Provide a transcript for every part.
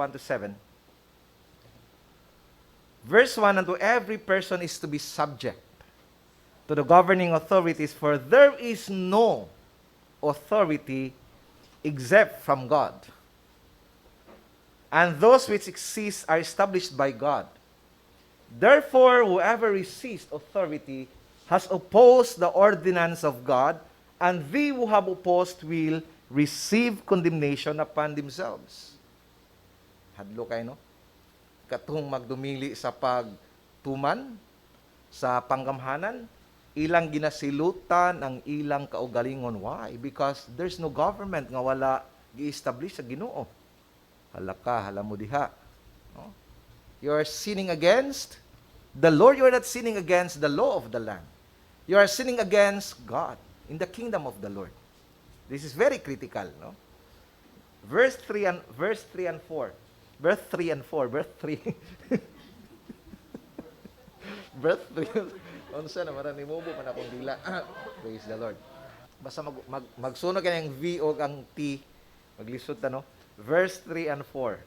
1 to 7. Verse 1, and to every person is to be subject to the governing authorities, for there is no authority except from God. And those which exist are established by God. Therefore, whoever resists authority has opposed the ordinance of God, and they who have opposed will receive condemnation upon themselves. Hadlo kayo, no? Katong magdumili sa pagtuman, sa panggamhanan, ilang ginasilutan ang ilang kaugalingon. Why? Because there's no government nga wala gi-establish sa Ginoo. Halaka, hala mo diha. No? You are sinning against the Lord. You are not sinning against the law of the land. You are sinning against God in the kingdom of the Lord. This is very critical, no? Verse 3 and 4. Verse 3 and 4. Verse 3. Verse 3. Unsa na marani mo man akong dila. Praise the Lord. Basta magsunog kay ang V o ang T. Maglisod ta, no? Verse 3 and 4.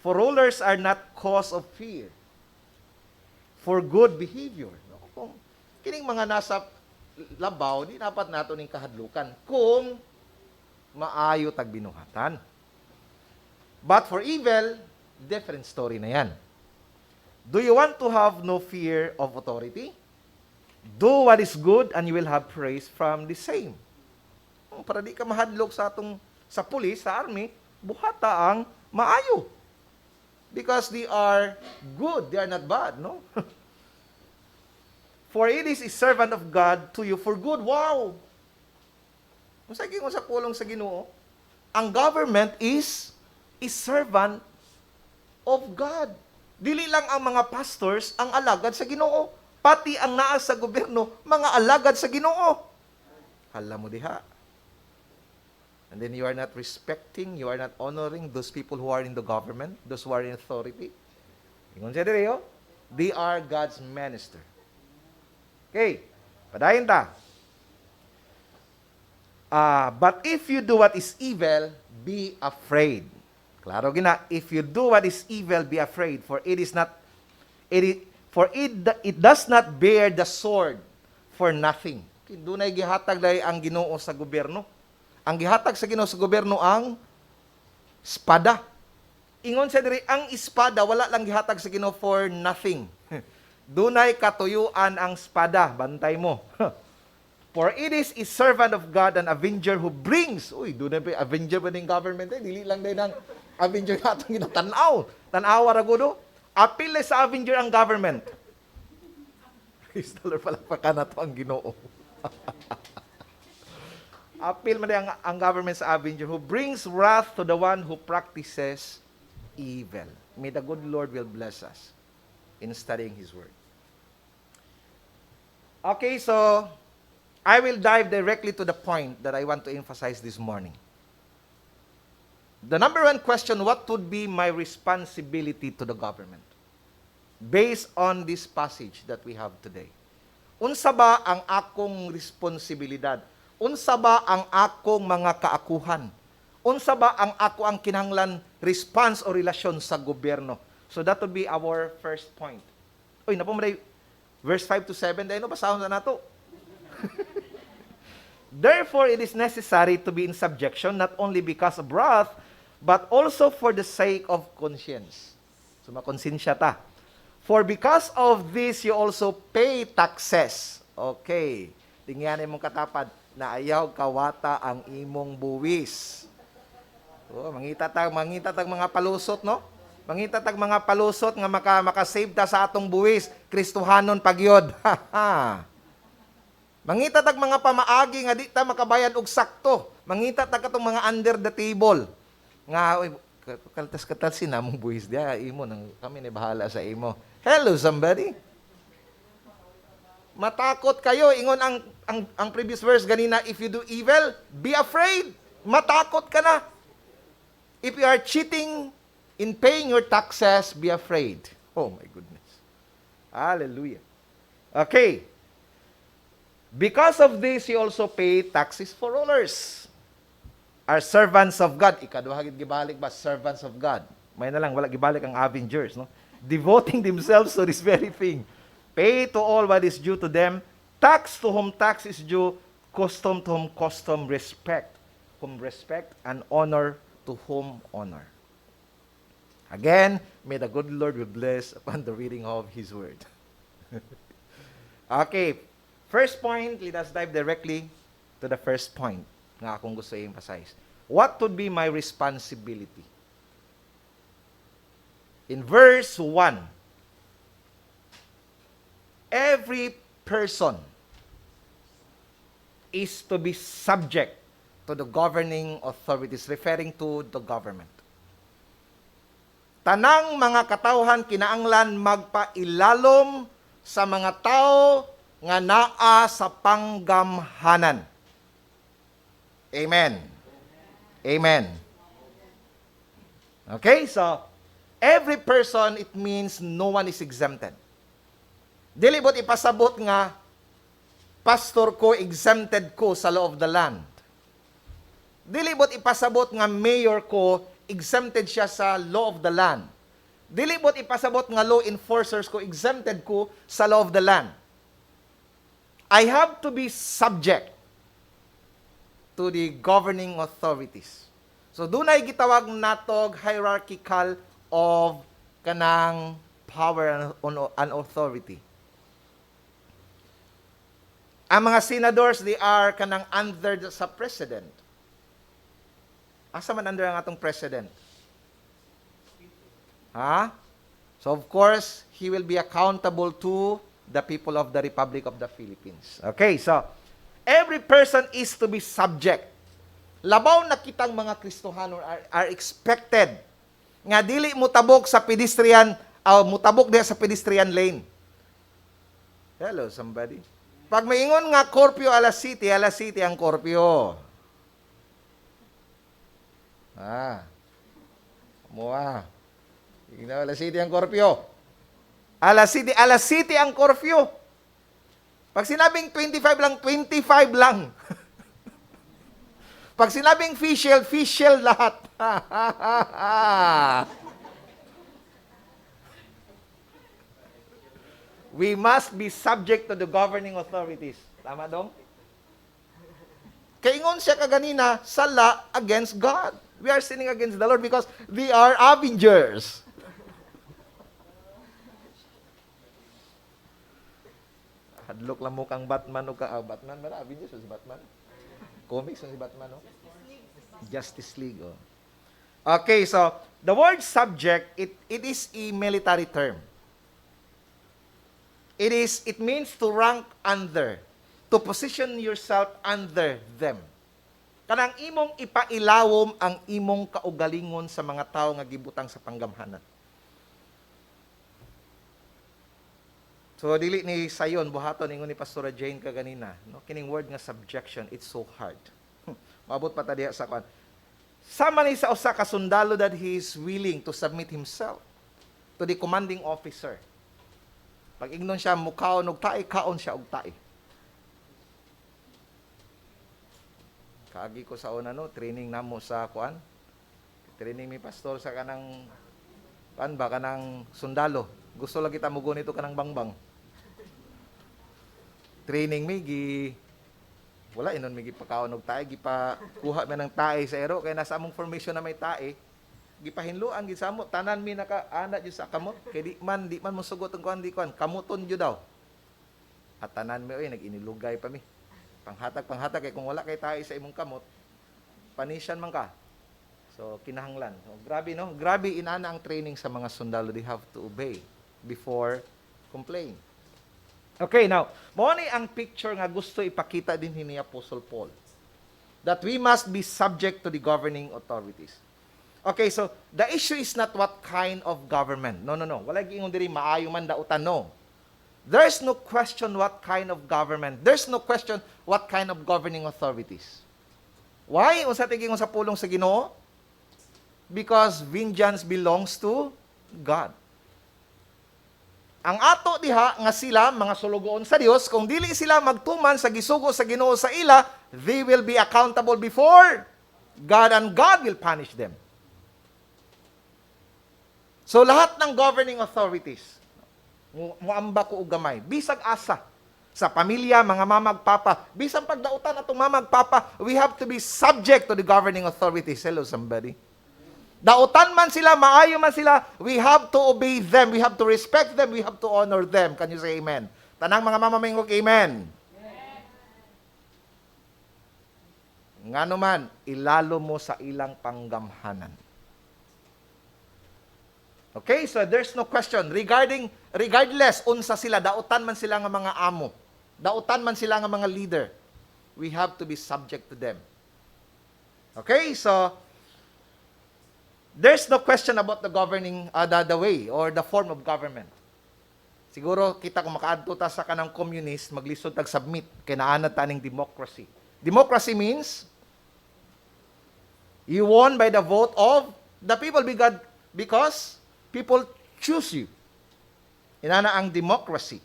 For rulers are not cause of fear, for good behavior. No? Kung kining mga nasa labaw, di dapat nato ning kahadlukan kung maayo tag binuhatan. But for evil, different story na yan. Do you want to have no fear of authority? Do what is good and you will have praise from the same. Para di ka mahadlok sa pulis, sa army, buhata ang maayo. Because they are good, they are not bad, no? For it is a servant of God to you for good. Wow! Kung sa pulong sa Ginoo, ang government is a servant of God. Dili lang ang mga pastors ang alagad sa Ginoo, pati ang naa sa gobyerno, mga alagad sa Ginoo. Hala mo diha. And then you are not respecting, you are not honoring those people who are in the government, those who are in authority. Ingon siya diri, they are God's minister. Okay, padayon ta. But if you do what is evil, be afraid. Klaro gina, if you do what is evil, be afraid, for it does not bear the sword for nothing. Dunay gihatag dai ang Ginoo sa gobyerno. Ang gihatag sa Ginoo sa gobyerno ang espada. Ingon sa diri, ang espada wala lang gihatag sa Ginoo for nothing. Dunay katuyuan ang espada, bantay mo. For it is a servant of God, an avenger who brings, dunay pa avenger ba ning government dili lang day nang avenger atong ginatanaw. Tanawa ra gudo. Apil sa avenger ang government. Praise the Lord, palakpakan na to ang Ginoo. Apil man ang government sa avenger who brings wrath to the one who practices evil. May the good Lord will bless us in studying His Word. Okay, so I will dive directly to the point that I want to emphasize this morning. The number one question, what would be my responsibility to the government? Based on this passage that we have today. Unsa ba ang akong responsibilidad? Unsa ba ang akong mga kaakuhan? Unsa ba ang ako ang kinahanglan response o relasyon sa gobyerno? So that would be our first point. Napumaday, verse 5 to 7, dahil basahon na nato. Therefore, it is necessary to be in subjection, not only because of wrath, but also for the sake of conscience. So, makonsensya ta. For because of this, you also pay taxes. Okay. Tingnan mong katapad, na ayaw kawata ang imong buwis. Mangita tag mga palusot, no? Mangita tag mga palusot nga makasave ta sa atong buwis. Kristohanon pagyod. Mangita tag mga pamaagi nga di ta makabayad og sakto. Mangita tag katong mga under the table. Nga kaltas-katal sinamong buwis dia imo nang kami ni bahala sa imo. Hello somebody. Matakot kayo ingon ang previous verse ganina, if you do evil, be afraid. Matakot ka na. If you are cheating in paying your taxes, be afraid. Oh my goodness. Hallelujah. Okay. Because of this, you also pay taxes for rulers. Are servants of God. Ikaduha gid gibalik ba, servants of God. May na lang, wala gibalik ang Avengers, no? Devoting themselves to this very thing. Pay to all what is due to them, tax to whom tax is due, custom to whom custom, respect whom respect, and honor to whom honor. Again, may the good Lord be blessed upon the reading of His Word. Okay, first point, let us dive directly to the first point nga akong gusto i-emphasize. What would be my responsibility? In verse 1, every person is to be subject to the governing authorities, referring to the government. Tanang mga katawhan kinaanglan magpailalom sa mga tao nga naa sa panggamhanan. Amen. Amen. Okay, so every person, it means no one is exempted. Dili bot ipasabot nga, pastor ko, exempted ko sa law of the land. Dili bot ipasabot nga, mayor ko, exempted siya sa law of the land. Dili bot ipasabot nga, law enforcers ko, exempted ko sa law of the land. I have to be subject to the governing authorities. So, dunay gitawag natog hierarchical of kanang power and authority. Ang mga senadors, they are kanang under sa president. Asa man under ang atong president? Ha? So of course, he will be accountable to the people of the Republic of the Philippines. Okay, so every person is to be subject. Labaw na kitang mga Kristohano are expected nga dili mutabok sa pedestrian, mutabok diha sa pedestrian lane. Hello, somebody. Pag maingon nga curfew alas city ang curfew. Mua. Tingnan, alas city ang curfew. Alas city ang curfew. Pag sinabing 25 lang, 25 lang. Pag sinabing official lahat. We must be subject to the governing authorities. Tama dong? Kaingon siya kaganina, sala against God. We are sinning against the Lord because we are avengers. Hadlok lang mo kang Batman o Batman ba? Avengers o si Batman? Comics o si Batman o? Justice League o. Okay, so the word subject, it is a military term. It means to rank under, to position yourself under them. Kanang imong ipailawom ang imong kaugalingon sa mga tao nga gibutang sa panggamhanan. So dili ni sayon buhaton ingon ni Pastora Jane kaganina, no? Kining word nga subjection, it's so hard. Maabot pa ta diha sa kwan. Sama ni sa usa ka sundalo that he is willing to submit himself to the commanding officer. Pag ingnon siya mukaon og tae, kaon siya og tae. Kaagi ko sa una no, training namo sa kuan. Training mi pastor sa kanang kan ba kanang sundalo. Gusto lang kita mugo nito kanang bangbang. Training mi gi wala inon mi gipakaon og tae, gipa kuha mi ng tae sa ero kay nasa among formation na may tae. Gipahinluan gid sa amo tanan mi naka ana jud sa kamot kay di man mo sugot ang kuan di kuan kamuton jud daw. At tanan mi oy nag-inilugay pa mi. Panghatag kay kung wala kay tae sa imong kamot, panisyan man ka. So kinahanglan. So, grabe no? Grabe inana ang training sa mga sundalo, they have to obey before complain. Okay, now, mo ni ang picture nga gusto ipakita din ni Apostle Paul. That we must be subject to the governing authorities. Okay, so the issue is not what kind of government. No. Wala giingon diri maayo man dautan, no. There's no question what kind of government. There's no question what kind of governing authorities. Why? Unsa tiging sa pulong sa Ginoo? Because vengeance belongs to God. Ang ato diha nga sila mga sulugoon sa Dios, kung dili sila magtuman sa gisugo sa Ginoo sa ila, they will be accountable before God and God will punish them. So lahat ng governing authorities, muamba ko og gamay, bisag asa, sa pamilya, mga mamagpapa, bisang pagdautan atong mamagpapa, we have to be subject to the governing authorities. Hello, somebody. Dautan man sila, maayo man sila, we have to obey them, we have to respect them, we have to honor them. Can you say amen? Tanang mga mamamingog, amen. Ngano man, ilalo mo sa ilang panggamhanan. Okay, so there's no question. Regardless, unsa sila, dautan man sila nga mga amo, dautan man sila nga mga leader, we have to be subject to them. Okay, so, there's no question about the governing, the way or the form of government. Siguro kita kung makaadto ta sa kanang communist, maglisod tag submit kay naanad ta ning democracy. Democracy means you won by the vote of the people because people choose you. Inana ang democracy.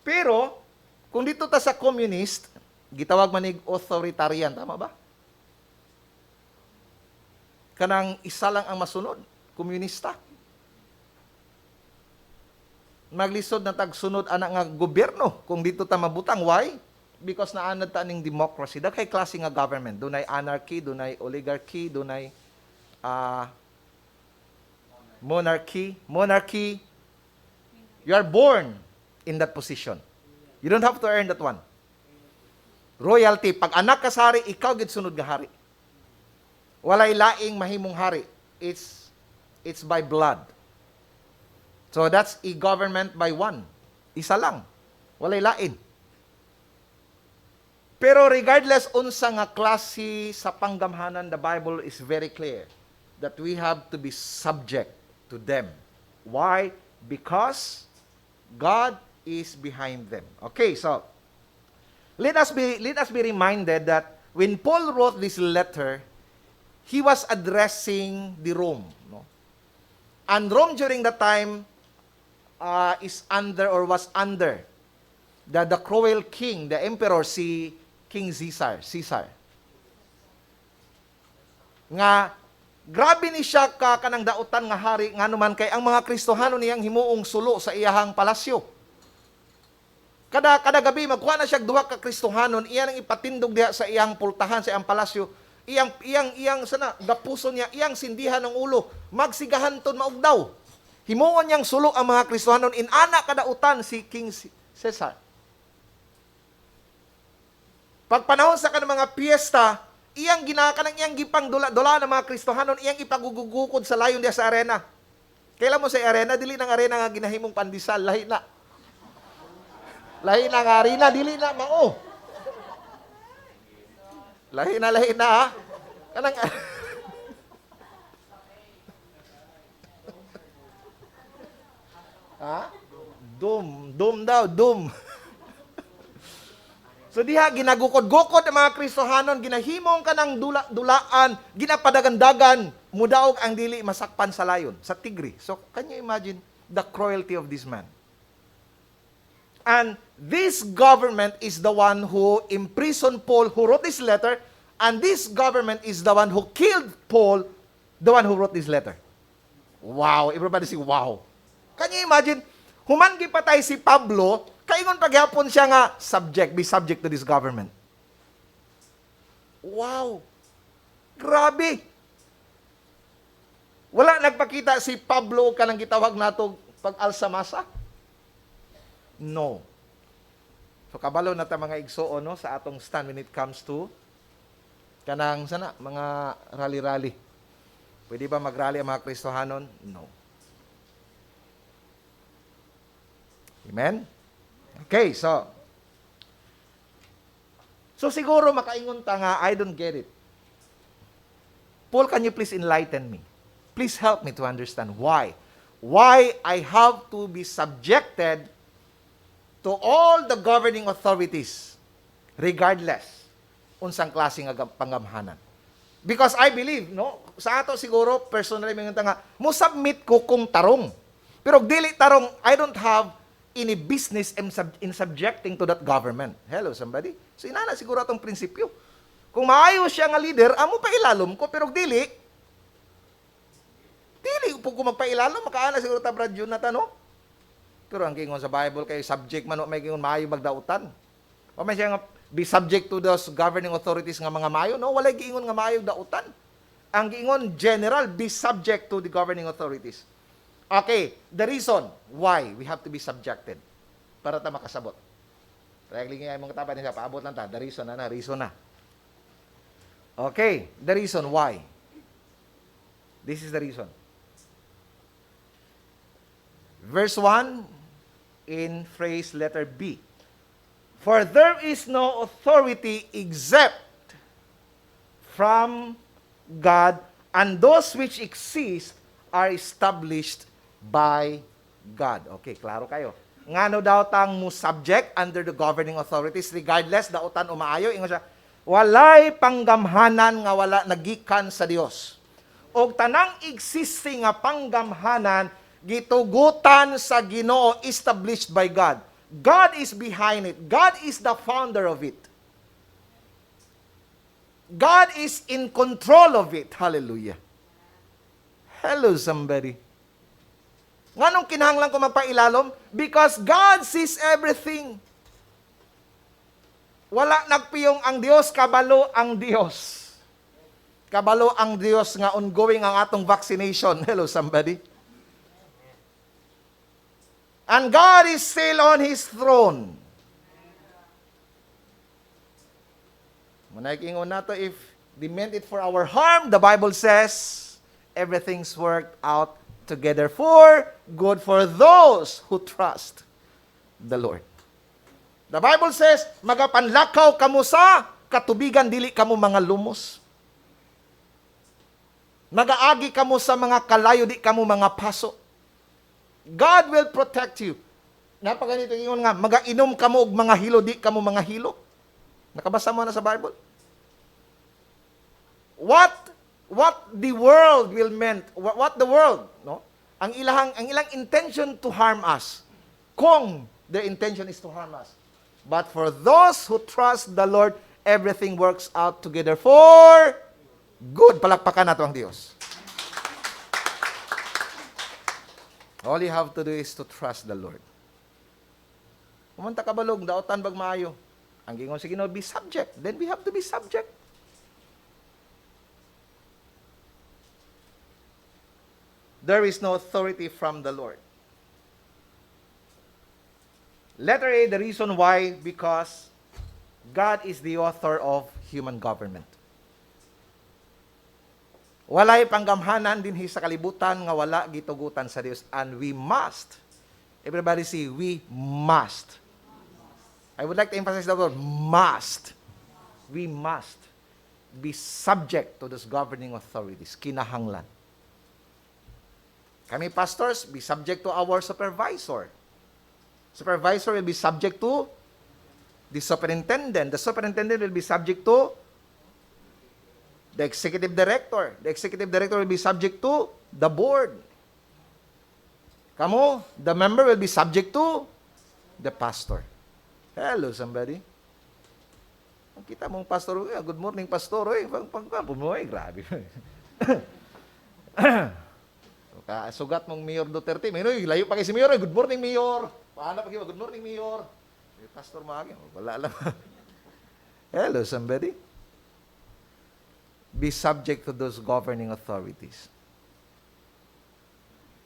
Pero kung dito ta sa communist, gitawag manig authoritarian, tama ba? Kanang isa lang ang masunod, komunista. Maglisod na tagsunod anak nga gobyerno kung dito ta mabutang. Why? Because naanad ta ning democracy. Daghay klase nga government. Dunay anarchy, dunay oligarchy, dunay monarchy. You are born in that position. You don't have to earn that one. Royalty, pag anak ka sa hari, ikaw gid sunod nga hari. Walay laing mahimong hari. It's by blood. So that's a government by one. Isa lang. Walay lain. Pero regardless unsa nga klase sa panggamhanan, the Bible is very clear that we have to be subject to them. Why? Because God is behind them. Okay, so let us be reminded that when Paul wrote this letter, he was addressing the Rome, no? And Rome during that time was under the cruel king, the emperor, si King Caesar. Nga grabe ni siya ka kanang dautan nga hari nganuman kay ang mga Kristohano niyang himuong sulo sa iyahang palasyo. Kada gabi magkuha na siya duha ka Kristohanon, iya nang ipatindog diha sa iyang pultahan sa iyang palasyo. Iyang sana gapuson niya, iyang sindihan ng ulo, magsigahanton maugdaw. Himuon niyang sulo ang mga Kristohanon, inana kadautan si King Caesar. Pag panahon sa kanang mga piyesta, iyang ginakanang iyang gipang dula ng mga Kristohanon, iyang ipagugugukod sa layon diya sa arena. Kailan mo sa arena, dili ng arena nga ginahimong pandesal, lahi na. Lahi na nga arena, dili na mao. Lahi na ha. Kanang ha? Dum daw. So diha ginagukod-gukod ang mga Kristohanon, ginahimong kanang dulaan, ginapadagandagan, mudaog ang dili masakpan sa layon, sa tigre. So can you imagine the cruelty of this man? And this government is the one who imprisoned Paul, who wrote this letter, and this government is the one who killed Paul, the one who wrote this letter. Wow! Everybody say, wow! Can you imagine? Human gipatay si Pablo, kaingon paghapon siya nga, be subject to this government. Wow! Grabe! Wala nagpakita si Pablo kanang gitawag nato pag-alsamasa? No. So kabalo na ta mga igsoon no sa atong stand when it comes to kanang sana mga rally-rally. Pwede ba mag-rally ang mga Kristohanon? No. Amen? Okay, so siguro makaingon ta nga, I don't get it. Paul, can you please enlighten me? Please help me to understand why. Why I have to be subjected to all the governing authorities, regardless unsang klase nga panggamhanan. Because I believe, no, sa ato siguro, personally, mga nga, mo submit ko kung tarong. Pero dili tarong, I don't have any business in subjecting to that government. Hello, somebody? So, inana siguro atong prinsipyo. Kung maayo siya nga leader, amo pa ilalom ko, pero dili, po ko magpailalo, makaana siguro ta Brad Jonathan, no? Pero ang gingon sa Bible kay subject man may gingon maayo magdautan. O may siya nga be subject to those governing authorities nga mga maayo, no? Walay giingon nga maayo dautan. Ang giingon general be subject to the governing authorities. Okay, the reason why we have to be subjected para ta makasabot. Regling nga imong katapan niya paabot lang ta, the reason na. Okay, the reason why. This is the reason. Verse 1 in phrase letter B. For there is no authority except from God, and those which exist are established by God. Okay, klaro kayo. Ngano daw tang mo subject under the governing authorities regardless dautan o maayo, ingon siya, walay panggamhanan nga wala nagikan sa Dios. Og tanang existing nga panggamhanan gitugutan sa Ginoo, established by God. God is behind it. God is the founder of it. God is in control of it. Hallelujah. Hello, somebody. Nganong kinahanglan ko magpailalom? Because God sees everything. Wala nagpiyong ang Dios, kabalo ang Dios. Kabalo ang Dios nga ongoing ang atong vaccination. Hello, somebody. And God is still on His throne. Manaikingon nato, if they meant it for our harm, the Bible says, everything's worked out together for good for those who trust the Lord. The Bible says, magapanlakaw kamo sa katubigan, dili kamo mga lumos. Magaagi kamo sa mga kalayo, di kamo mga paso. God will protect you. Napaganito ingon nga, magainom kamo og mga hilo, di kamo mga hilo. Nakabasa mo na sa Bible? What the world will meant, what the world, no? Ang ilang intention to harm us. Kung their intention is to harm us. But for those who trust the Lord, everything works out together for good. Palakpakan nato ang Dios. All you have to do is to trust the Lord. Kumanta ka balog, daotan bag maayo. Ang gingon sige no, be subject. Then we have to be subject. There is no authority from the Lord. Letter A, the reason why, because God is the author of human government. Walay panggamhanan din sa kalibutan nga wala gitugutan sa Dios, and we must. Everybody say, we must. I would like to emphasize the word must. We must be subject to those governing authorities. Kinahanglan. Kami pastors, be subject to our supervisor. Supervisor will be subject to the superintendent. The superintendent will be subject to the executive director. The executive director will be subject to the board. Kamu, the member will be subject to the pastor. Hello, somebody. Kita mong pastor, good morning, pastor. Grabe. Sugat mong Mayor Duterte. Layo pa kay si Mayor. Good morning, Mayor. Paano pag good morning, Mayor. Pastor Magi, wala lang. Hello, somebody. Be subject to those governing authorities.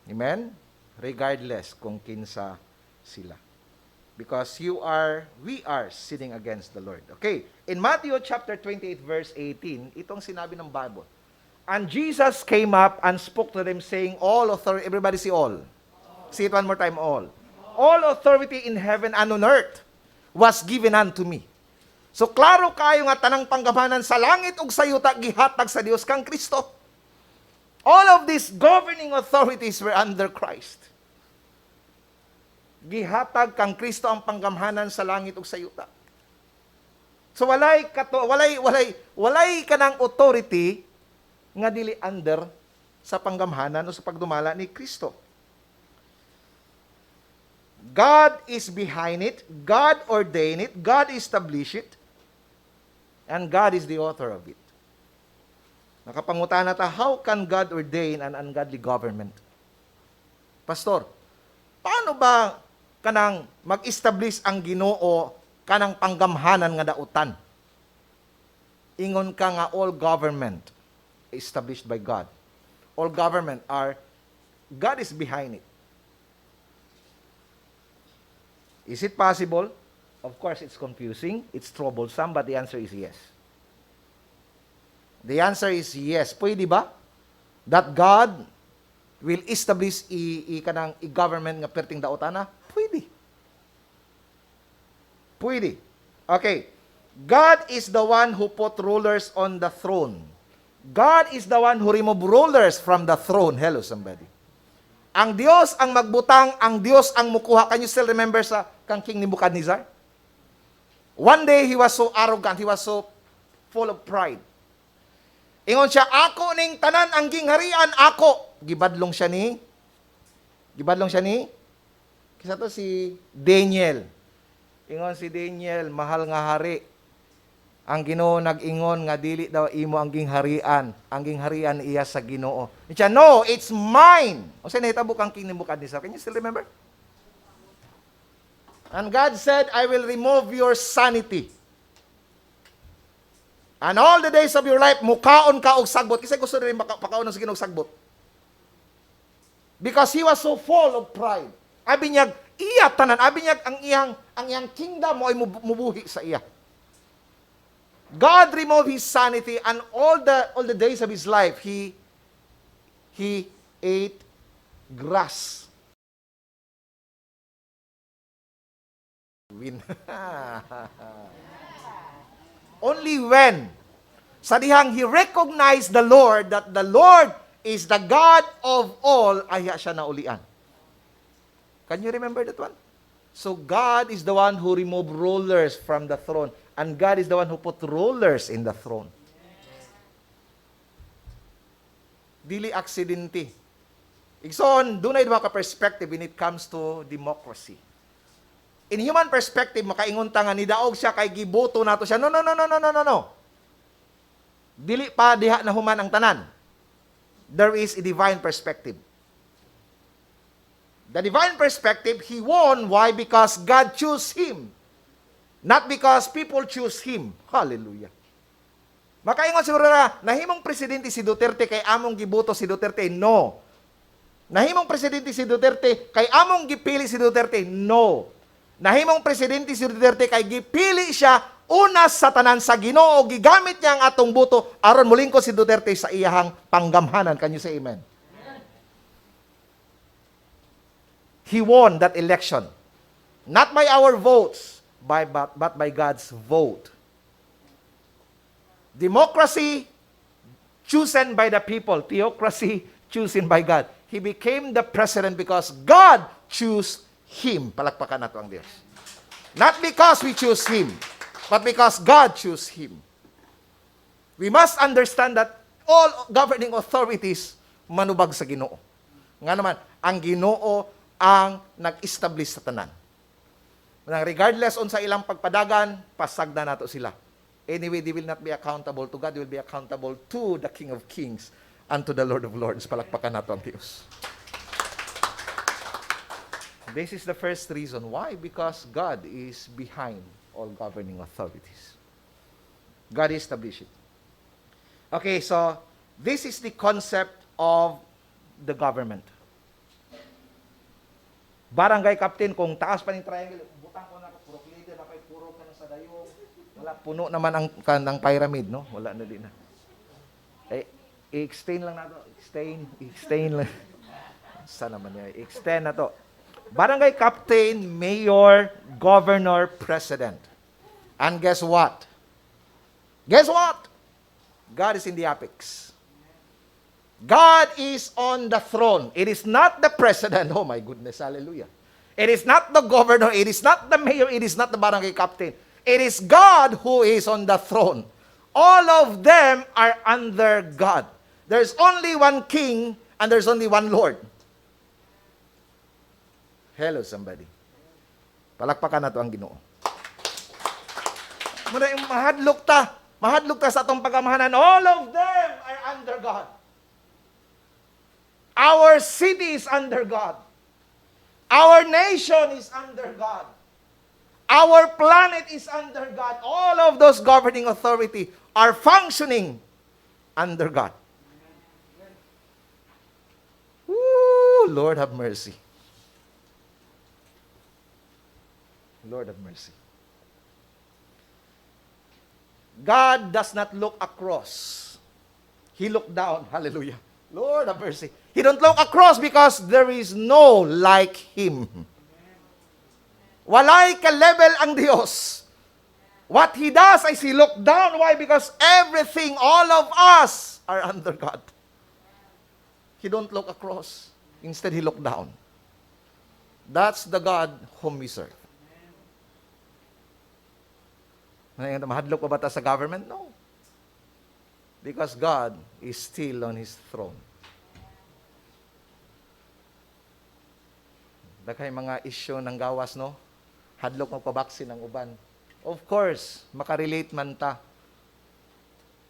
Amen? Regardless kung kinsa sila. Because we are sinning against the Lord. Okay, in Matthew chapter 28 verse 18, itong sinabi ng Bible. And Jesus came up and spoke to them saying, all authority, everybody say all. Say it one more time, all. All authority in heaven and on earth was given unto me. So klaro kayo nga tanang panggamhanan sa langit ug sa yuta gihatag sa Dios kang Kristo. All of these governing authorities were under Christ. Gihatag kang Kristo ang panggamhanan sa langit ug sa yuta. So walay kanang authority nga dili under sa panggamhanan o sa pagdumala ni Kristo. God is behind it, God ordained it, God established it, and God is the author of it. Nakapangutan na ta, how can God ordain an ungodly government? Pastor, paano ba kanang mag-establish ang Ginoo kanang panggamhanan nga dautan? Ingon ka nga all government established by God. All government are, God is behind it. Is it possible? Of course, it's confusing, it's troublesome, but the answer is yes. The answer is yes. Pwede ba? That God will establish kanang i-government nga perting daotana? Pwede. Pwede. Okay. God is the one who put rulers on the throne. God is the one who remove rulers from the throne. Hello, somebody. Ang Diyos ang magbutang, ang Diyos ang mukuha. Can you still remember sa kang King Nebuchadnezzar? One day, he was so arrogant, he was so full of pride. Ingon siya, ako ning tanan ang gingharian, ako. Gibadlong siya ni, kisa to si Daniel. Ingon si Daniel, mahal nga hari. Ang Ginoo nag-ingon nga dili daw imo ang gingharian. Ang gingharian iya sa Ginoo. Siya, no, it's mine. O sa nahitabo kang King Nebuchadnezzar. Can you still remember? And God said, I will remove your sanity. And all the days of your life, mukaon ka og sagbot. Kasi gusto rin pakaon sa Ginoo sagbot. Because he was so full of pride. Abi niya, iya tanan. Abi niya, ang iyang kingdom mo ay mubuhi sa iya. God removed his sanity, and all the days of his life, he ate grass. Only when sa dihang he recognized the Lord, that the Lord is the God of all, aya siya naulian. Can you remember that one? So God is the one who removed rulers from the throne. And God is the one who put rulers in the throne. Dili aksidente. Igsoon, dunay duha ka perspective when it comes to democracy. In human perspective, makaingon ta nga nidaog siya kay giboto nato siya. No. Dili pa diha na human ang tanan. There is a divine perspective. The divine perspective, he won. Why? Because God chose him. Not because people choose him. Hallelujah. Makaingon siguro na, nahimong presidente si Duterte kay among giboto si Duterte. No. Nahimong presidente si Duterte kay among gipili si Duterte. No. Nahimong presidente si Duterte kay gipili siya una sa tanan sa Ginoo, gigamit niya ang atong boto aron mulingkod si Duterte sa iyahang panggamhanan. Can you say amen? He won that election. Not by our votes, but by God's vote. Democracy chosen by the people. Theocracy chosen by God. He became the president because God chose him. Palakpakan nato ang Diyos. Not because we choose him, but because God chose him. We must understand that all governing authorities manubag sa Ginoo. Nga naman, ang Ginoo ang nag-establish sa tanan. Regardless on sa ilang pagpadagan, pasagda nato sila. Anyway, they will not be accountable to God. They will be accountable to the King of Kings and to the Lord of Lords. Palakpakan nato ang Diyos. This is the first reason. Why? Because God is behind all governing authorities. God established it. Okay, so this is the concept of the government. Barangay captain, kung taas pa ng triangle, butang ko na, proclaimed na kay puro ka na sa dayong. Wala, puno naman ang pyramid, no? Wala na din na. I-extend lang na to. Extend lang. Saan naman niya? Extend na to. Barangay captain, mayor, governor, president. And guess what? Guess what? God is in the apex. God is on the throne. It is not the president. Oh my goodness, hallelujah. It is not the governor. It is not the mayor. It is not the barangay captain. It is God who is on the throne. All of them are under God. There's only one king and there's only one Lord. Hello, somebody. Palakpakan na to ang Ginoo. Muna yung mahadlok ta sa atong pagamahanan. All of them are under God. Our city is under God. Our nation is under God. Our planet is under God. All of those governing authority are functioning under God. Woo, Lord have mercy. Lord have mercy. God does not look across. He looked down. Hallelujah. Lord have mercy. He don't look across because there is no like Him. Walay ka-level ang Diyos. What He does is He look down. Why? Because everything, all of us are under God. He don't look across. Instead, He look down. That's the God whom we serve. Mahadlok pa ba ta sa government? No. Because God is still on His throne. Daghay mga issue ng gawas, no? Hadlok magpabaksin ng uban. Of course, makarelate man ta.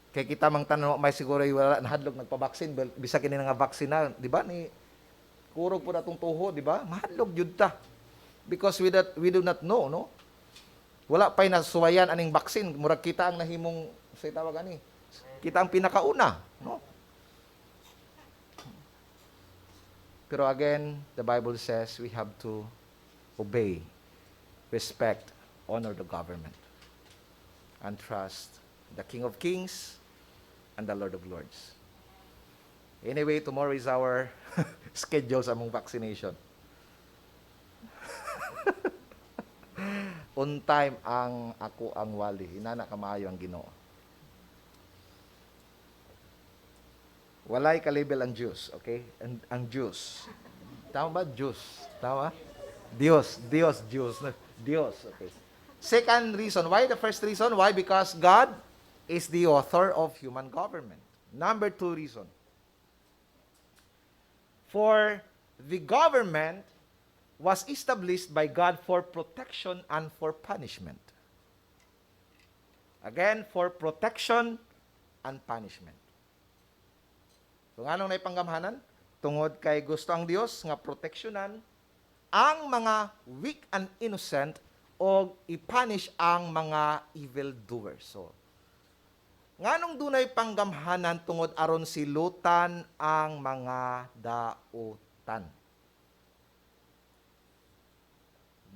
Kaya kita mang tanong, may siguro wala na hadlok nagpabaksin, bisa kini nga baksin na, di ba? Ni kurog po na itong tuho, di ba? Mahadlok yun ta. Because we do not know, no? Wala pa'y nasuwayan aning baksin. Murag kita ang nahimong, sa tawag ani, kita ang pinakauna, no? Pero again, the Bible says we have to obey, respect, honor the government, and trust the King of Kings and the Lord of Lords. Anyway, tomorrow is our schedule sa mong vaccination. On time ang ako ang wali. Inana ka maayo ang Ginoo. Walay ka-label ang Diyos, okay? Ang Diyos. Tama ba? Diyos. Tama? Diyos, Diyos. Diyos, okay. Second reason. Why? The first reason. Why? Because God is the author of human government. Number 2 reason. For the government was established by God for protection and for punishment. Again, for protection and punishment. So, anong naipanggamhanan? Tungod kay gusto ang Dios nga proteksyonan ang mga weak and innocent o ipunish ang mga evildoers. So, nganong dunay panggamhanan tungod aron silutan ang mga dautan?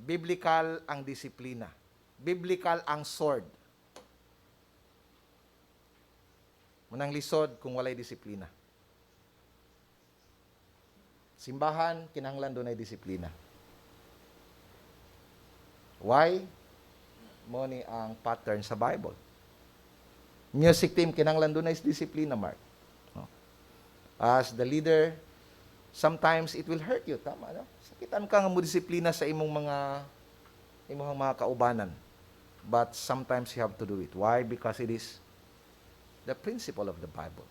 Biblical ang disiplina. Biblical ang sword. Munang lisod kung walay disiplina. Simbahan, kinahanglan doon ay disiplina. Why? Mo ni ang pattern sa Bible. Music team, kinahanglan doon ay disiplina, Mark. As the leader, sometimes it will hurt you. Tama, no? Sakitan ka nga mo disiplina sa imong mga kaubanan. But sometimes you have to do it. Why? Because it is the principle of the Bible.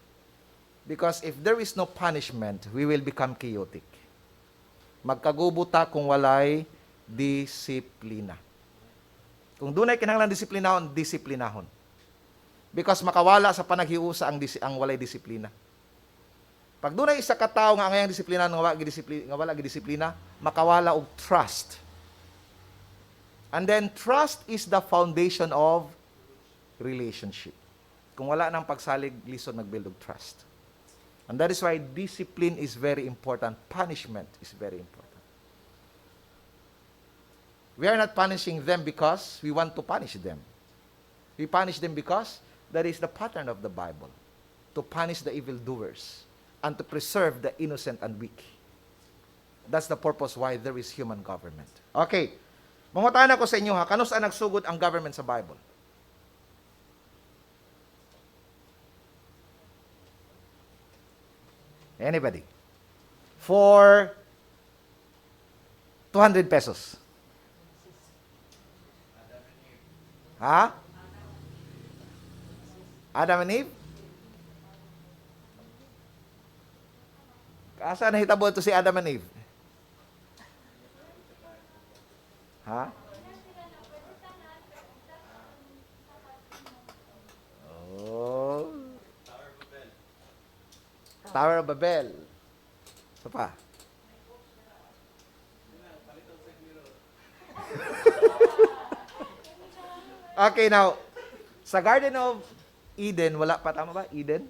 Because if there is no punishment, we will become chaotic. Magkagubo ta kung walay disiplina. Kung dunay kinahanglan disiplinahon, disiplinahon. Because makawala sa panaghiusa ang walay disiplina. Pag dunay isa ka tawo nga angayang disiplina nga wala gidisiplina, makawala og trust. And then trust is the foundation of relationship. Kung wala nang pagsalig, lisod nagbuild og trust. And that is why discipline is very important. Punishment is very important. We are not punishing them because we want to punish them. We punish them because that is the pattern of the Bible. To punish the evildoers and to preserve the innocent and weak. That's the purpose why there is human government. Okay. Mangutaan ako sa inyo ha, kanus ang nagsugod ang government sa Bible? Anybody? For 200 pesos. Ha? Adam and Eve? Asa nahitabo ito si Adam and Eve? Ha? Oh. Tower of Babel. Isa pa. Okay, now, sa Garden of Eden, wala pa, tama ba? Eden,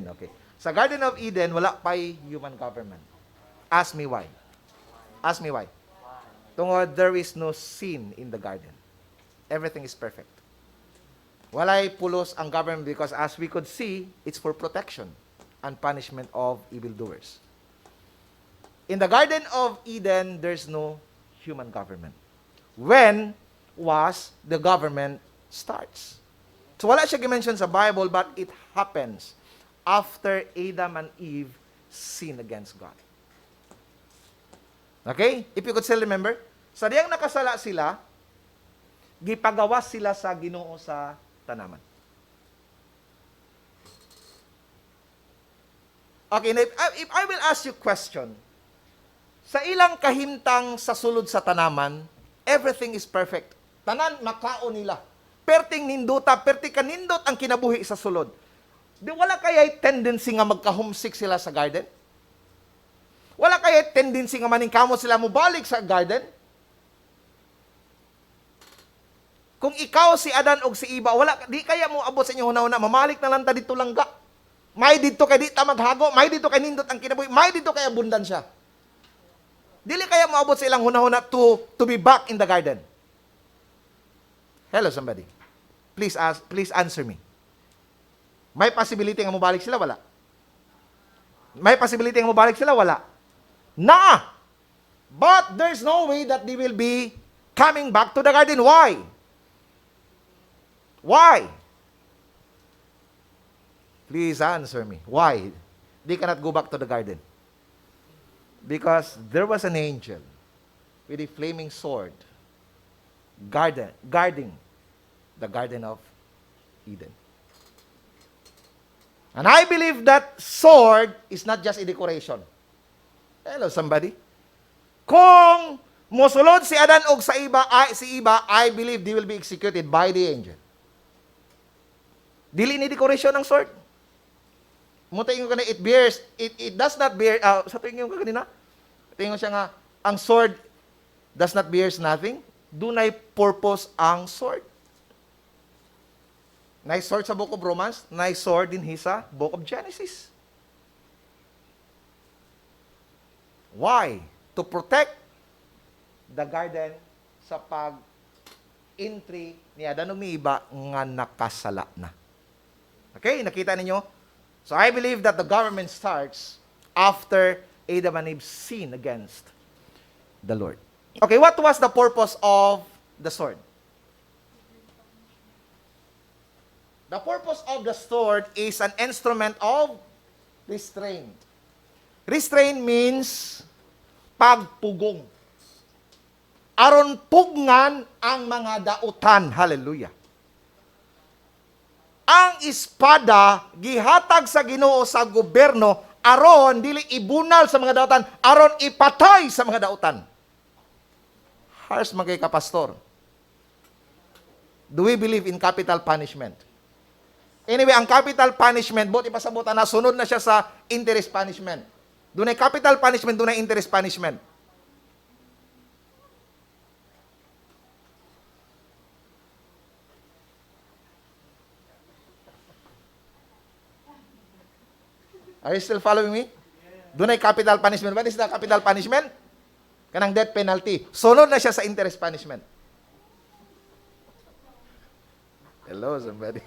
okay. Sa Garden of Eden, wala pa'y human government. Ask me why. Ask me why. Tungod, there is no sin in the garden. Everything is perfect. Walay pulos ang government because as we could see, it's for protection and punishment of evildoers. In the Garden of Eden, there's no human government. When was the government starts? So wala siya gimension sa Bible, but it happens after Adam and Eve sin against God. Okay? If you could still remember, sa diyang nakasala sila, gipagawas sila sa Ginoo sa tanaman. Okay, if I will ask you question, sa ilang kahimtang sa sulod sa tanaman, everything is perfect. Tanan, makao nila. Perting ninduta, perti kanindot ang kinabuhi sa sulod. Di wala kaya'y tendency nga magka-homesick sila sa garden? Wala kaya'y tendency nga maningkamot sila mo balik sa garden? Kung ikaw si Adan o si Iba, wala, di kaya mo abot sa inyo huna-huna, mamalik na lang ta dito langga. May dito kay di ta maghago, may dito kay nindot ang kinabuhi, may dito kay abundansya. Dili kaya mo abot sa ilang huna-huna to be back in the garden. Hello, somebody. Please answer me. May possibility nga mabalik sila? Wala. May possibility nga mabalik sila? Wala. Na! But there's no way that they will be coming back to the garden. Why? Why? Please answer me. Why? They cannot go back to the garden. Because there was an angel with a flaming sword guarding the Garden of Eden. And I believe that sword is not just a decoration. Hello, somebody. Kung mosulod si Adan o si Iba, I believe they will be executed by the angel. Dili ni decoration ng sword. Mutayin ko kanina, it does not bear, sa tingin ko kanina, tingin ko siya nga, ang sword does not bears nothing. Dunay purpose ang sword. Nice sword sa Book of Romans, nice sword din sa Book of Genesis. Why? To protect the garden sa pag-entry ni Adan ug ni Iba nga nakasala na. Okay, nakita ninyo? So I believe that the government starts after Adam and Eve sin against the Lord. Okay, what was the purpose of the sword? The purpose of the sword is an instrument of restraint. Restraint means pagpugong. Aron pugngan ang mga dautan. Hallelujah. Ang espada gihatag sa Ginoo sa gobyerno aron dili ibunal sa mga dautan, aron ipatay sa mga dautan. Harsh magay ka, pastor. Do we believe in capital punishment? Anyway, ang capital punishment, buti pasabutan na, sunod na siya sa interest punishment. Doon ay capital punishment, doon ay interest punishment. Are you still following me? Doon ay capital punishment. What is the capital punishment? Kanang death penalty. Sunod na siya sa interest punishment. Hello, somebody.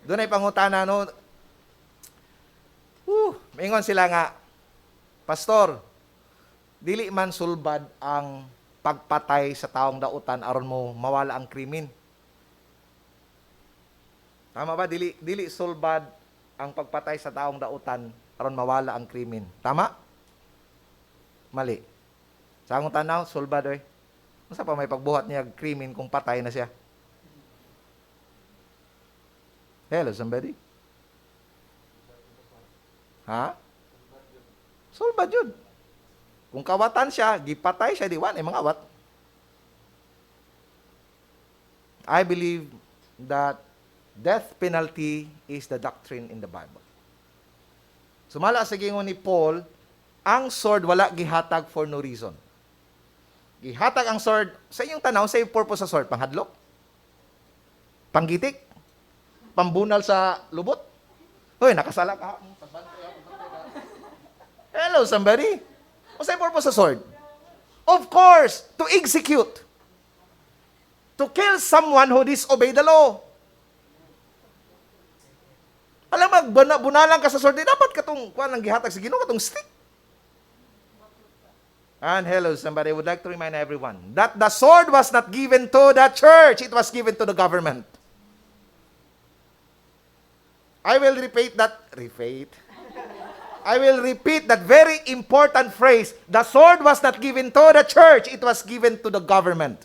Doon ay pangutana, no? Maingon sila nga, Pastor, dili man sulbad ang pagpatay sa taong dautan aron mo mawala ang krimen. Tama ba? Dili sulbad ang pagpatay sa taong dautan aron mawala ang krimen. Tama? Mali. Sa akong tanaw, sulbad oy. Masa pa may pagbuhat niya krimen kung patay na siya? Hello, somebody? Ha? Sulbad yun. Kung kawatan siya, gipatay siya, diwan, mga awat. I believe that death penalty is the doctrine in the Bible. Sumala sa gingon ni Paul, ang sword wala gihatag for no reason. Gihatag ang sword. Sa inyong tanaw, sa yung purpose sa sword? Panghadlok? Panggitik? Pambunal sa lubot? Hoy, nakasala ka. Hello, somebody. O sa yung purpose sa sword? Of course, to execute. To kill someone who disobey the law. Alam, magbunalang ka sa sword, dapat katong, kuha ng gihatag sa Ginoo, katong stick. And hello, somebody, I would like to remind everyone that the sword was not given to the church, it was given to the government. I will repeat that very important phrase. The sword was not given to the church, it was given to the government.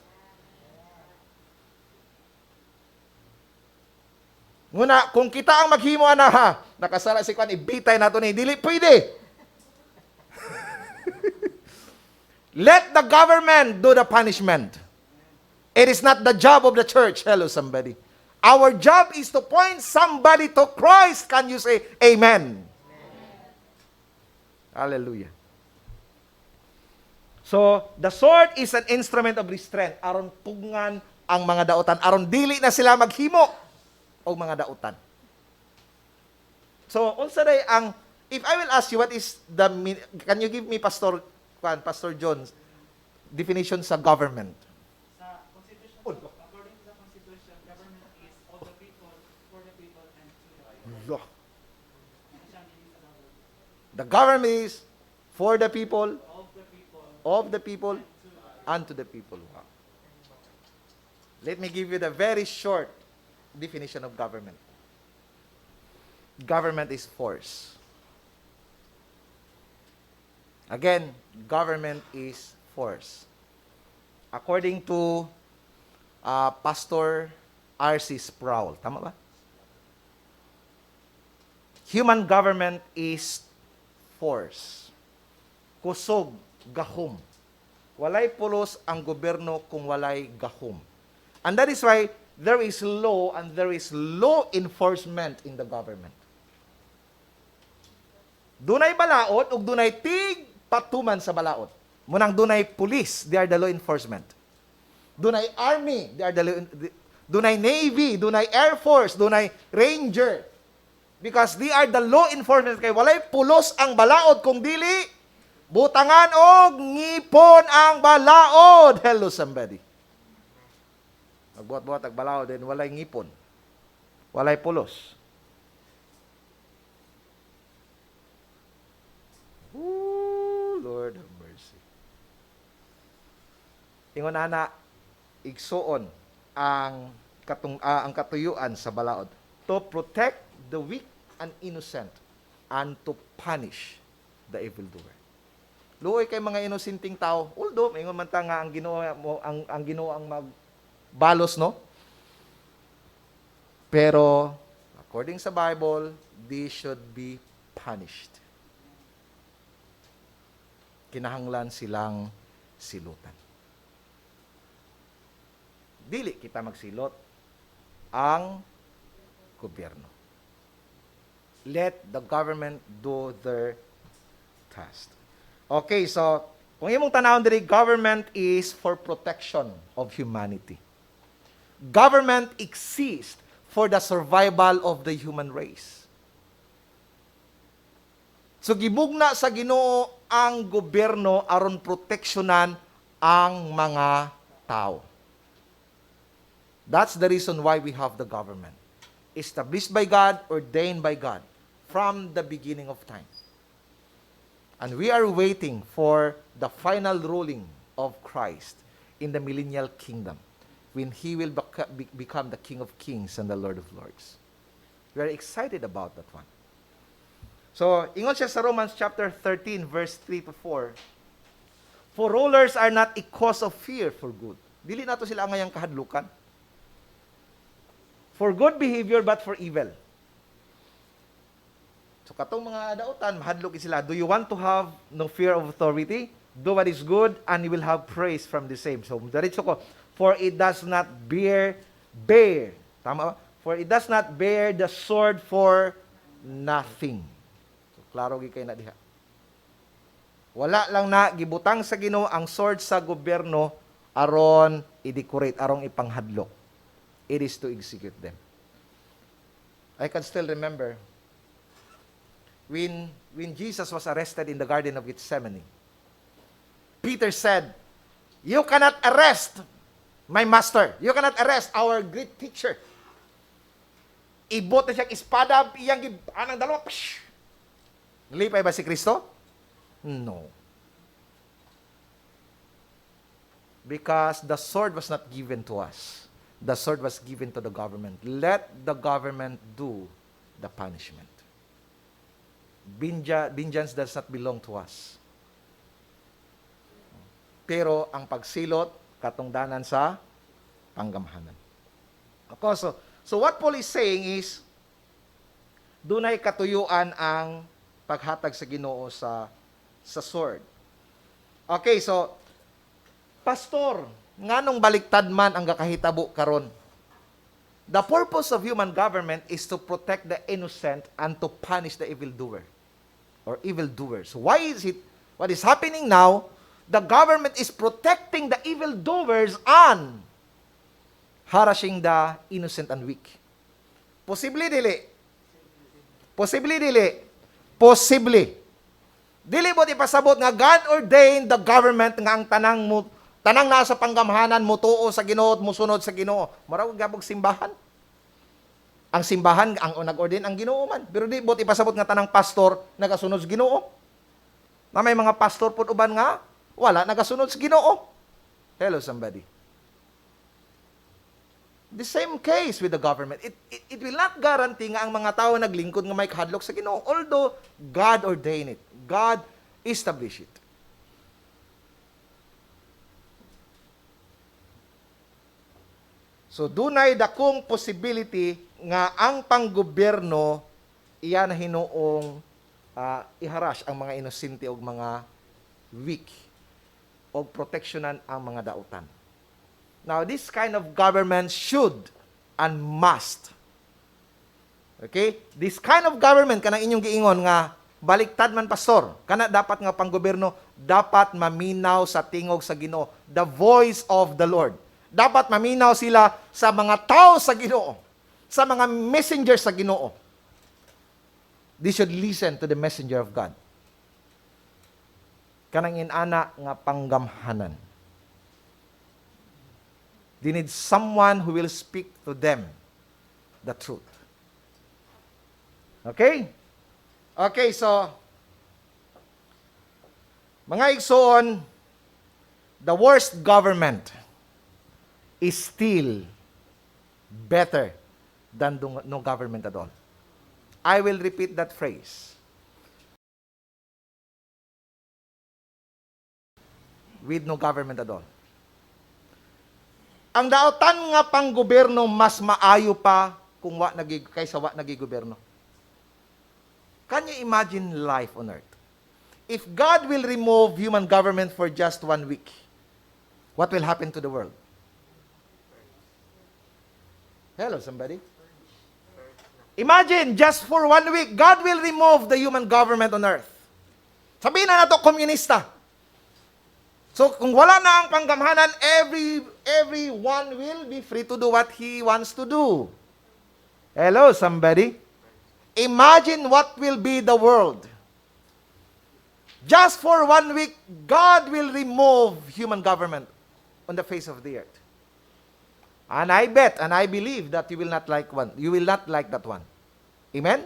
Nguna, kung kita ang maghimo na nakasala si Kwan, ibitay nato ni, dili pwede. Let the government do the punishment. It is not the job of the church. Hello, somebody. Our job is to point somebody to Christ. Can you say amen? Hallelujah. So, the sword is an instrument of restraint. Aron pugngan ang mga dautan. Aron dili na sila maghimo o mga dautan. So, unsa day ang, if I will ask you, what is the, can you give me, Pastor John's definition sa government? Sa Constitution, according to the Constitution, government is of the people, for the people, and to the people. The government is for the people, Of the people, and to the people. Wow. Let me give you the very short definition of government. Government is force. Again, government is force. According to Pastor R.C. Sproul, tama ba? Human government is force. Kusog, gahom. Walay pulos ang gobyerno kung walay gahom. And that is why there is law and there is law enforcement in the government. Dunay balaod ug dunay tig patuman sa balaod. Munang dunay police, they are the law enforcement. Dunay army, they are dunay navy, dunay air force, dunay ranger. Because they are the law enforcement. Kay walay pulos ang balaod kung dili butangan og ngipon ang balaod. Hello, somebody. Magbuhat-buhat ang balaod din walay ngipon. Walay pulos. Lord have mercy. Ingon ana igsuon ang katuyuan sa balaod to protect the weak and innocent and to punish the evildoer. Luoy kay mga inosenting tao, although ingon man ta nga ang Ginoo ang magbalos, no? Pero according sa Bible, they should be punished. Kinahanglan silang silutan. Dili kita magsilot ang gobyerno. Let the government do their task. Okay, so kung imong tanawon diri, government is for protection of humanity. Government exists for the survival of the human race. So gibugna sa Ginoo ang gobyerno aron proteksyonan ang mga tao. That's the reason why we have the government. Established by God, ordained by God from the beginning of time. And we are waiting for the final ruling of Christ in the millennial kingdom when He will become the King of Kings and the Lord of Lords. We are excited about that one. So, ingon siya sa Romans chapter 13, verse 3 to 4. For rulers are not a cause of fear for good. Dili nato sila ngayang kahadlukan. For good behavior, but for evil. So, katong mga dautan, mahadlok sila. Do you want to have no fear of authority? Do what is good, and you will have praise from the same. So, diretso ko. For it does not bear. Tama ba? For it does not bear the sword for nothing. Klaro gi kay na diha. Wala lang na gibutang sa Ginoo ang sword sa gobyerno aron i-decorate, aron ipanghadlok. It is to execute them. I can still remember when Jesus was arrested in the Garden of Gethsemane. Peter said, "You cannot arrest my master. You cannot arrest our great teacher." Ibot na siyang espada, iyang anang dalawa. Psh! Nalipay ba si Kristo? No. Because the sword was not given to us. The sword was given to the government. Let the government do the punishment. Vengeance does not belong to us. Pero ang pagsilot, katungdanan sa panggamhanan. Okay, so what Paul is saying is, dunay katuyuan ang paghatag sa Ginoo sa sword. Okay, so, pastor, nganong baliktad man ang gakahitabo karon? The purpose of human government is to protect the innocent and to punish the evildoer or evildoers. Why is it, what is happening now, the government is protecting the evildoers and harassing the innocent and weak. Posible dili? Posible dili? Posible. Dili mo ipasabot nga God ordained the government nga ang tanang nasa panggamhanan mo tuo sa Ginoo, mo sunod sa Ginoo. Mura og gabog simbahan. Ang simbahan ang nag-ordain ang Ginoo man. Pero di mo ipasabot nga tanang pastor nagasunod sa Ginoo. Na may mga pastor pud uban nga wala nagasunod sa Ginoo. Hello somebody. The same case with the government. It will not guarantee nga ang mga tao naglingkod nga may kahadlok sa Ginoo. Although God ordained it. God established it. So dunay dakong possibility nga ang panggobyerno iyan hinuong iharash ang mga inosente o mga weak o proteksyonan ang mga dautan. Now, this kind of government should and must. Okay? This kind of government, kanang inyong giingon nga, baliktad man pastor, kana dapat nga panggobyerno, dapat maminaw sa tingog sa Ginoo. The voice of the Lord. Dapat maminaw sila sa mga tao sa Ginoo. Sa mga messenger sa Ginoo. They should listen to the messenger of God. Kanang inana nga panggamhanan. They need someone who will speak to them the truth. Okay? Okay, so, mga igsoon, the worst government is still better than no government at all. I will repeat that phrase. With no government at all. Ang daotan nga panggobyerno mas maayo pa kung kaysa wa nagigobyerno. Can you imagine life on earth? If God will remove human government for just 1 week, what will happen to the world? Hello, somebody? Imagine, just for 1 week, God will remove the human government on earth. Sabihin na nato, komunista. So, kung wala na ang panggamhanan, everyone will be free to do what he wants to do. Hello, somebody? Imagine what will be the world. Just for 1 week, God will remove human government on the face of the earth. And I bet, and I believe that you will not like one. You will not like that one. Amen?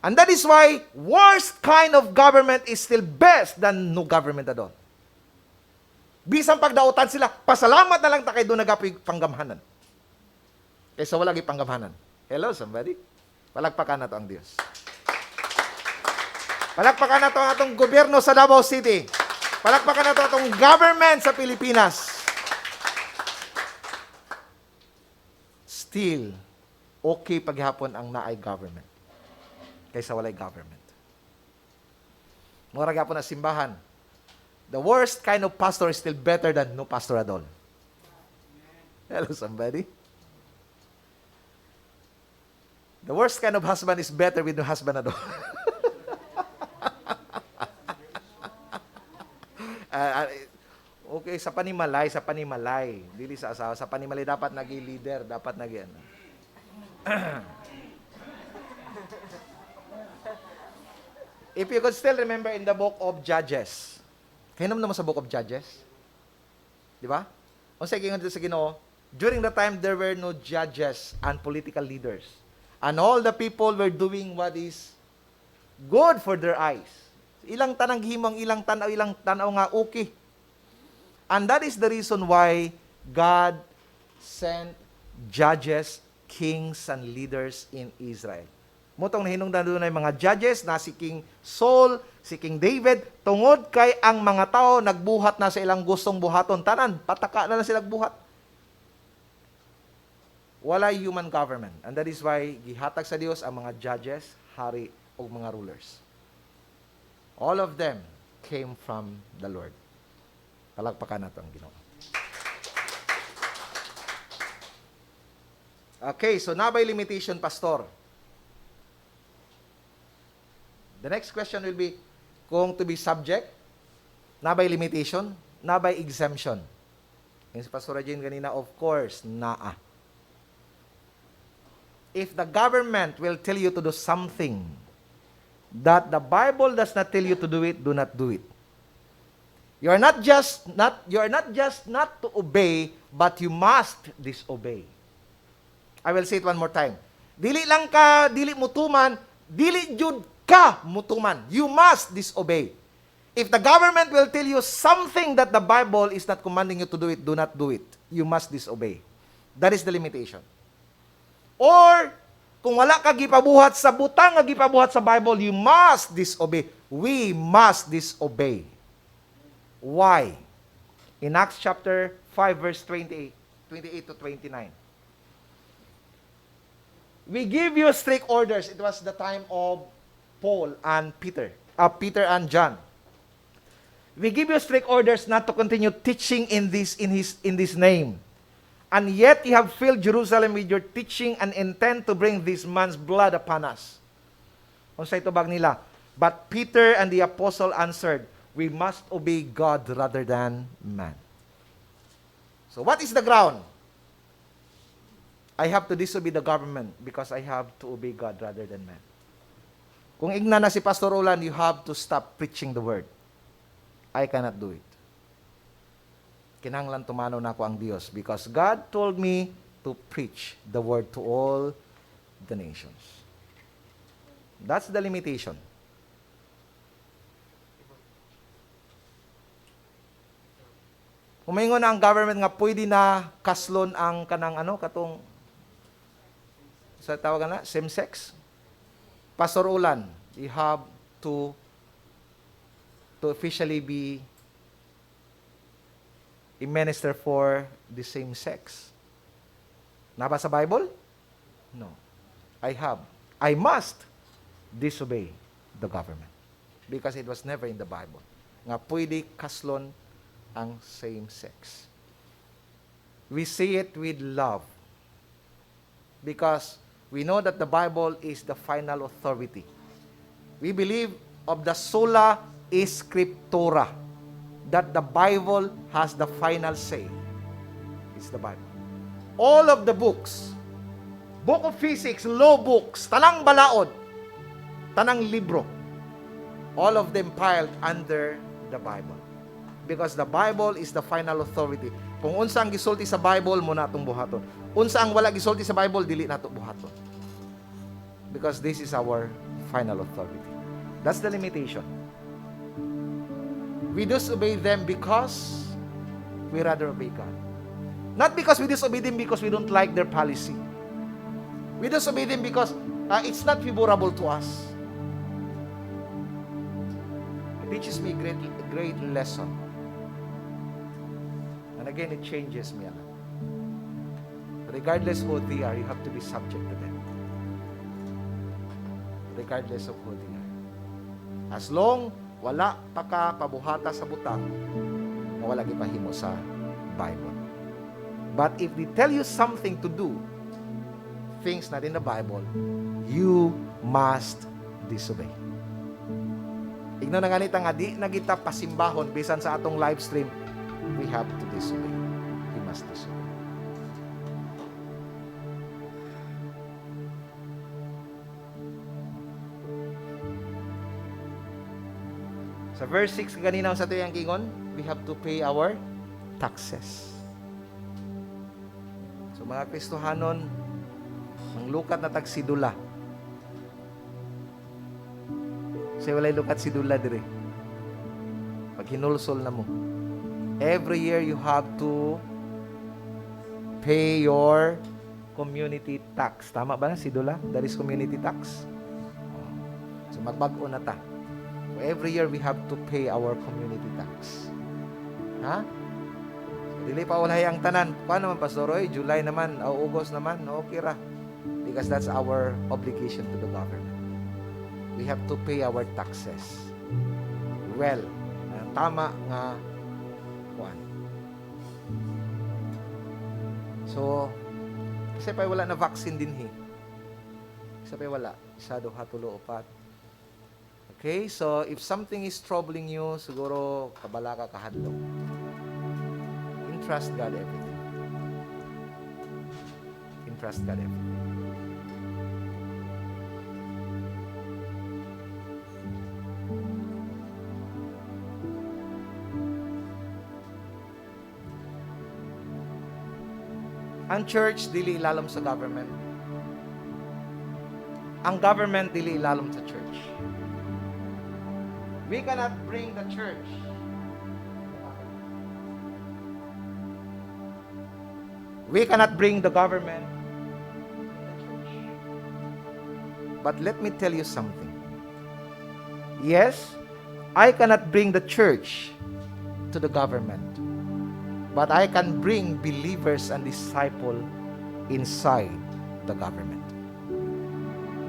And that is why worst kind of government is still best than no government at all. Bisang pagdautan sila, pasalamat na lang ta kay doon nagapoy panggamhanan. Kaysa wala panggamhanan. Hello, somebody? Palagpakan na to ang Diyos. Palagpakan na to ang atong gobyerno sa Davao City. Palagpakan na to atong government sa Pilipinas. Still, okay paghapon ang naay government kaysa walay government. Mura gyapon na simbahan. The worst kind of pastor is still better than no pastor at all. Hello, somebody? The worst kind of husband is better with no husband at all. Okay, sa panimalay. Dili sa asawa. Sa panimalay dapat naging leader, dapat naging ano. If you could still remember in the book of Judges. Hinam naman sa book of Judges. Di ba? Kung sa Ginoo, during the time there were no judges and political leaders. And all the people were doing what is good for their eyes. Ilang tanang himang, ilang tanaw nga okay. And that is the reason why God sent judges, kings, and leaders in Israel. Mutong nahinungdan doon ay mga judges na si King Saul, si King David, tungod kay ang mga tao nagbuhat na sa ilang gustong buhaton. Tanan, pataka na lang sila buhat. Wala human government. And that is why gihatag sa Dios ang mga judges, hari, o mga rulers. All of them came from the Lord. Palagpakan nato ang Ginoo. Okay, so nabay limitation, Pastor. The next question will be, kung to be subject, nabay limitation, nabay exemption. Yung si Pastor Jane kanina, of course, naa. If the government will tell you to do something that the Bible does not tell you to do it, do not do it. You are not just not to obey, but you must disobey. I will say it one more time. Dili lang ka, dili mutuman, dili jud ka mutuman. You must disobey. If the government will tell you something that the Bible is not commanding you to do it, do not do it. You must disobey. That is the limitation. Or, kung wala ka gipabuhat sa butang nga gipabuhat sa Bible, you must disobey. We must disobey. Why? In Acts chapter 5 verse 28 to 29. We give you strict orders. It was the time of Paul and Peter and John. We give you strict orders not to continue teaching in this name. And yet you have filled Jerusalem with your teaching and intend to bring this man's blood upon us. Unsay tubag nila? But Peter and the apostle answered, we must obey God rather than man. So what is the ground? I have to disobey the government because I have to obey God rather than man. Kung igna na si Pastor Roland, you have to stop preaching the word. I cannot do it. Kinahanglan tumanaw na ako ang Diyos because God told me to preach the word to all the nations. That's the limitation. Kumaingon na ang government nga pwede na kaslon ang kanang katong sa tawagan na same-sex. Pastor Ulan, you have to officially be a minister for the same sex. Naba sa Bible? No. I must disobey the government because it was never in the Bible. Nga pwede kaslon ang same sex. We say it with love because we know that the Bible is the final authority. We believe of the sola scriptura, that the Bible has the final say. It's the Bible. All of the books, book of physics, law books, tanang balaod, tanang libro, all of them piled under the Bible. Because the Bible is the final authority. Kung unsa ang gisulti sa Bible, mo natong buhaton. Unsa ang wala gisulti sa Bible, dili nato buhaton. Because this is our final authority. That's the limitation. We disobey them because we rather obey God. Not because we disobey them because we don't like their policy. We disobey them because it's not favorable to us. It teaches me a great lesson. And again, it changes me a lot. Regardless who they are, you have to be subject to them. Regardless of who they are. As long wala pa ka pabuhata sa butang, wala gipahimo sa Bible. But if they tell you something to do, things not in the Bible, you must disobey. Igno na ganita nga, di na kita pasimbahon bisan sa atong live stream, we have to disobey. We must disobey. Sa verse 6 kanina sa tuyang kingon, we have to pay our taxes. So mga Kristohanon, ang lukat na tagsidula. Kasi walay lukat sidula dire. Pag hinulsol na mo. Every year you have to pay your community tax. Tama ba na sidula? That is community tax. So magbag-o na ta. So every year we have to pay our community tax. Ha? So, dili pa walay ang tanan. Paano naman, Pastor Roy? July naman, o August naman, okay ra. Because that's our obligation to the government. We have to pay our taxes. Well, tama nga kuan. So, kasi pa wala na vaccine din he. Kasi pa wala. Isa, duha, tulo, upat. Okay, so if something is troubling you, siguro kabala ka kahadlok. Entrust God everything. Entrust God everything. Ang church dili ilalom sa government. Ang government dili ilalom sa church. We cannot bring the church. We cannot bring the government in the church. But let me tell you something. Yes, I cannot bring the church to the government. But I can bring believers and disciples inside the government.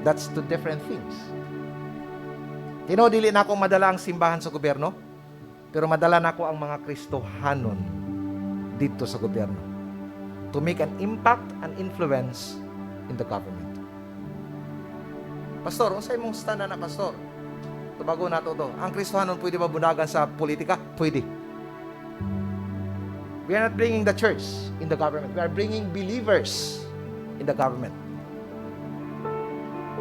That's two different things. Dili na ako madala ang simbahan sa gobyerno, pero madala na ako ang mga Kristohanon dito sa gobyerno to make an impact and influence in the government. Pastor, unsay mong stand na, Pastor? Bago na to. Ang Kristohanon pwede ba bunagan sa politika? Pwede. We are not bringing the church in the government. We are bringing believers in the government.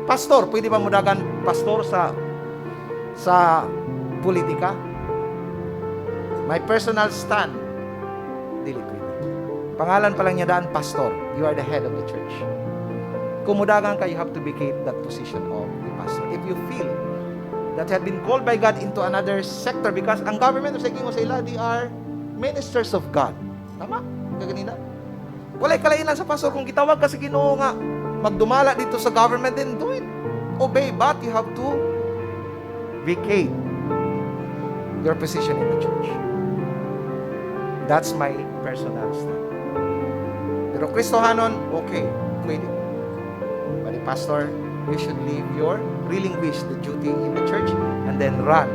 Pastor, pwede ba mudagan pastor sa politika? My personal stand, dili pwede. Pangalan pa lang niya daan, pastor. You are the head of the church. Kung mudagan ka, you have to vacate that position of the pastor. If you feel that you have been called by God into another sector, because ang government of Sekingo sa ila, they are ministers of God. Tama? Kaganina. Walay kalainan sa pastor. Kung kitawag ka sa Ginoo nga, magdumala dito sa government, then do it. Obey. But you have to vacate your position in the church. That's my personal stand. Pero Kristohanon, okay, pwede. But pastor, you should leave your relinquish the duty in the church and then run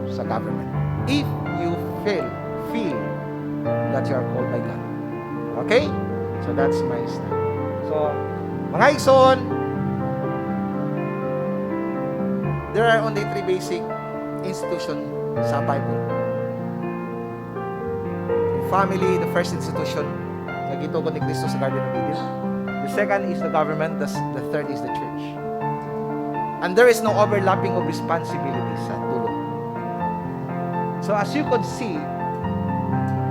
sa government. If you feel that you are called by God. Okay? So that's my stand. So, mga igsoon, there are only 3 basic institutions sa Bible. In family, the first institution, nagitugon ni Cristo sa Garden of Eden. The second is the government. The third is the church. And there is no overlapping of responsibilities sa dulo. So as you could see,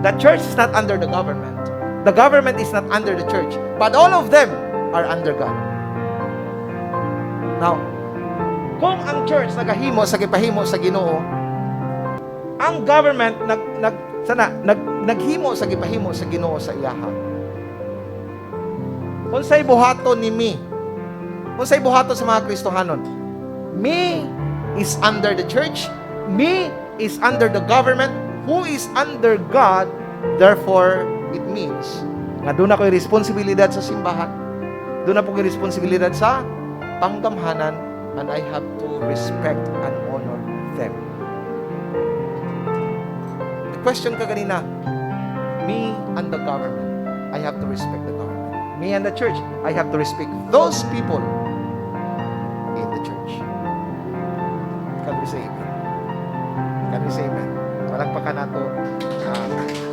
the church is not under the government. The government is not under the church. But all of them are under God. Now, kung ang church nagahimo sa gipahimo sa Ginoo, ang government naghimo sa gipahimo sa Ginoo sa iyaha. Unsay buhaton ni me? Unsay buhaton sa mga Kristohanon? Me is under the church. Me is under the government. Who is under God? Therefore, it means nga doon ako'y responsibilidad sa simbahan. Doon na po ko'y responsibilidad sa panggamhanan, and I have to respect and honor them. The question ka ganina, me and the government, I have to respect the government. Me and the church, I have to respect those people in the church. You can say amen? Can we say amen? Palagpakan nato.